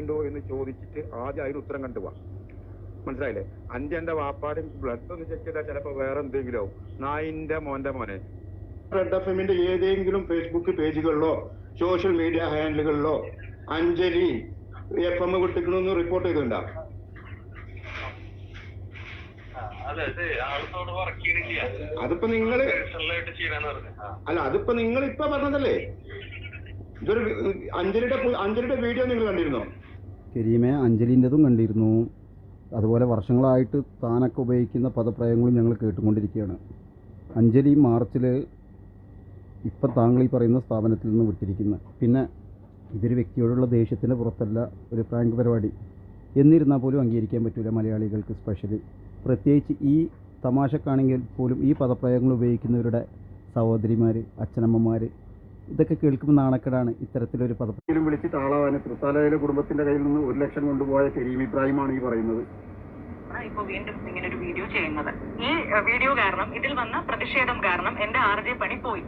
ഉണ്ടോ എന്ന് ചോദിച്ചിട്ട് ആദ്യം അതിന് ഉത്തരം കണ്ടുപോവാ. മനസ്സിലായില്ലേ? അഞ്ചെന്റെ വാപ്പാടും ബ്ലഡ് ഒന്ന് ചെക്ക് ചെയ്താൽ ചിലപ്പോ വേറെ എന്തെങ്കിലും ആവും. നായിന്റെ മോന്റെ മോനെ റെഡ് എഫ് എമ്മിന്റെ ഏതെങ്കിലും ഫേസ്ബുക്ക് പേജുകളിലോ സോഷ്യൽ മീഡിയ ഹാൻഡിലുകളിലോ അഞ്ജലി FM വിട്ടിക്കണമെന്ന് റിപ്പോർട്ട് ചെയ്തിട്ടുണ്ടോ? അതിപ്പോ നിങ്ങള് അല്ല, അതിപ്പോ നിങ്ങൾ ഇപ്പൊ പറഞ്ഞതല്ലേ. ഇതൊരു അഞ്ജലിയുടെ വീഡിയോ നിങ്ങൾ കണ്ടിരുന്നോ? കരീമെ അഞ്ജലിൻ്റെതും കണ്ടിരുന്നു. അതുപോലെ വർഷങ്ങളായിട്ട് താനൊക്കെ ഉപയോഗിക്കുന്ന പദപ്രയോഗങ്ങളും ഞങ്ങൾ കേട്ടുകൊണ്ടിരിക്കുകയാണ്. അഞ്ജലി മാർച്ചിൽ ഇപ്പം താങ്കൾ ഈ പറയുന്ന സ്ഥാപനത്തിൽ നിന്ന് വിട്ടിരിക്കുന്നത്. പിന്നെ ഇതൊരു വ്യക്തിയോടുള്ള ദേഷ്യത്തിൻ്റെ പുറത്തല്ല, ഒരു പ്രാങ്ക് പരിപാടി. എന്നിരുന്നാൽ പോലും അംഗീകരിക്കാൻ പറ്റില്ല മലയാളികൾക്ക്, സ്പെഷ്യലി പ്രത്യേകിച്ച് ഈ തമാശക്കാണെങ്കിൽ പോലും ഈ പദപ്രയോഗങ്ങൾ ഉപയോഗിക്കുന്നവരുടെ സഹോദരിമാർ, അച്ഛനമ്മമാർ, ഇതൊക്കെ കേൾക്കുമ്പോൾ നാണക്കേടാണ്. ഇത്തരത്തിലൊരു പദപ്രയോഗം വിളിച്ചിട്ട് ആളാവാൻ തൃത്താലയിലെ കുടുംബത്തിൻ്റെ കയ്യിൽ നിന്ന് 1 ലക്ഷം കൊണ്ടുപോയ കരീം ഇബ്രാഹിമാണ് ഈ പറയുന്നത്. ഇപ്പോൾ വീണ്ടും ഇങ്ങനെ ഒരു വീഡിയോ ചെയ്യുന്നത്. ഈ വീഡിയോ കാരണം, ഇതിൽ വന്ന പ്രതിഷേധം കാരണം എന്റെ RJ പണി പോയി.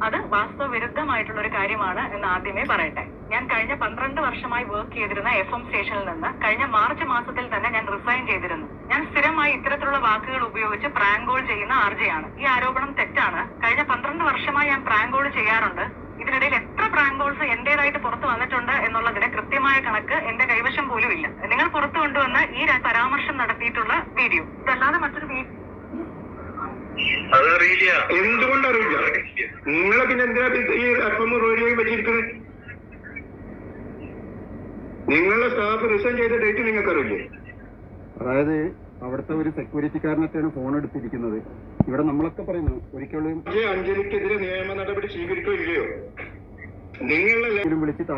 അത് വാസ്തവ വിരുദ്ധമായിട്ടുള്ള ഒരു കാര്യമാണ് എന്ന് ആദ്യമേ പറയട്ടെ. ഞാൻ കഴിഞ്ഞ 12 വർഷമായി വർക്ക് ചെയ്തിരുന്ന FM സ്റ്റേഷനിൽ നിന്ന് കഴിഞ്ഞ മാർച്ച് മാസത്തിൽ തന്നെ ഞാൻ റിസൈൻ ചെയ്തിരുന്നു. ഞാൻ സ്ഥിരമായി ഇത്തരത്തിലുള്ള വാക്കുകൾ ഉപയോഗിച്ച് പ്രാങ്ക് കോൾ ചെയ്യുന്ന RJ ആണ്. ഈ ആരോപണം തെറ്റാണ്. കഴിഞ്ഞ 12 വർഷമായി ഞാൻ പ്രാങ്ക് കോൾ ചെയ്യാറുണ്ട്. ഇതിനിടയിൽ എത്ര പ്രാങ്ക് കോൾസ് എന്റേതായിട്ട് പുറത്തു വന്നിട്ടുണ്ട് എന്നുള്ളതിന് കൃത്യമായ കണക്ക് എന്റെ കൈവശം പോലും ഇല്ല. നിങ്ങൾ പുറത്തു കൊണ്ടുവന്ന ഈ പരാമർശം നടത്തിയിട്ടുള്ള വീഡിയോ ഇതല്ലാതെ മറ്റൊരു എന്തുകൊണ്ടറിയില്ല? നിങ്ങളെ പിന്നെ എന്തിനാ ഈ FM റേഡിയോയിൽ വെച്ചിരിക്കുന്നത്? നിങ്ങളുടെ സ്റ്റാഫ് റിസൈൻ ചെയ്ത ഡേറ്റ് നിങ്ങൾക്കറിയില്ലേ? അതായത് അവിടുത്തെ ഒരു സെക്യൂരിറ്റിക്കാരനൊക്കെയാണ് ഫോൺ എടുത്തിരിക്കുന്നത്. ഇവിടെ നമ്മളൊക്കെ പറയുന്നു ഒരിക്കലും അഞ്ജലിക്കെതിരെ നിയമ നടപടി സ്വീകരിക്കോ ഇല്ലയോ? നിങ്ങളെല്ലാവരും വിളിച്ചിട്ട്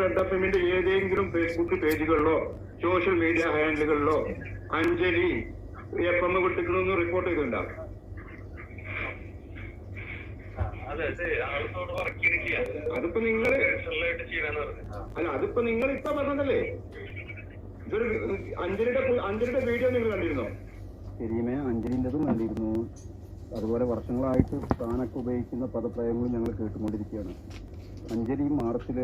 റെഡ് എഫ് എമ്മിന്റെ ഏതെങ്കിലും ഫേസ്ബുക്ക് പേജുകളിലോ സോഷ്യൽ മീഡിയ ഹാൻഡിലുകളിലോ അഞ്ജലി FM വിട്ടിക്കണമെന്ന് റിപ്പോർട്ട് ചെയ്തിട്ടുണ്ടോ? അതിപ്പോ നിങ്ങള് അല്ല, അതിപ്പോ നിങ്ങൾ ഇപ്പൊ പറഞ്ഞതല്ലേ. ഇതൊരു അഞ്ജലിയുടെ വീഡിയോ നിങ്ങൾ കണ്ടിരുന്നോ? കരീമെ അഞ്ജലിൻ്റെതും കണ്ടിരുന്നു. അതുപോലെ വർഷങ്ങളായിട്ട് താനൊക്കെ ഉപയോഗിക്കുന്ന പദപ്രയോഗങ്ങളും ഞങ്ങൾ കേട്ടുകൊണ്ടിരിക്കുകയാണ്. അഞ്ജലി മാർച്ചിൽ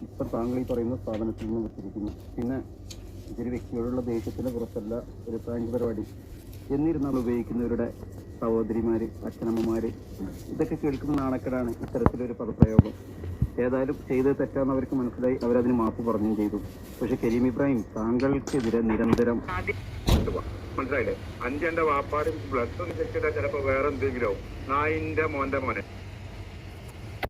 ഇപ്പം താങ്കൾ ഈ പറയുന്ന സ്ഥാപനത്തിൽ നിന്ന് വിട്ടിരിക്കുന്നു. പിന്നെ ഇതൊരു വ്യക്തിയോടുള്ള ദേഷ്യത്തിൻ്റെ പുറത്തല്ല, ഒരു പ്രാങ്ക് പരിപാടി. എന്നിരുന്നാൽ ഉപയോഗിക്കുന്നവരുടെ സഹോദരിമാർ, അച്ഛനമ്മമാർ, ഇതൊക്കെ കേൾക്കുമ്പോൾ നാണക്കേടാണ് ഇത്തരത്തിലൊരു പദപ്രയോഗം. ഏതായാലും ചെയ്തത് തെറ്റാന്ന് അവർക്ക് മനസ്സിലായി, അവരതിന് മാപ്പ് പറയുകയും ചെയ്തു. പക്ഷെ കരീം ഇബ്രാഹിം താങ്കൾക്കെതിരെ നിരന്തരം മനസ്സിലായില്ലേ? അഞ്ചെന്റെ വാപ്പാടും ബ്ലഡ് ഒന്ന് ചെക്ക് ചെയ്താൽ ചിലപ്പോ വേറെ എന്തെങ്കിലും ആവും. നായിന്റെ മോന്റെ മോനെ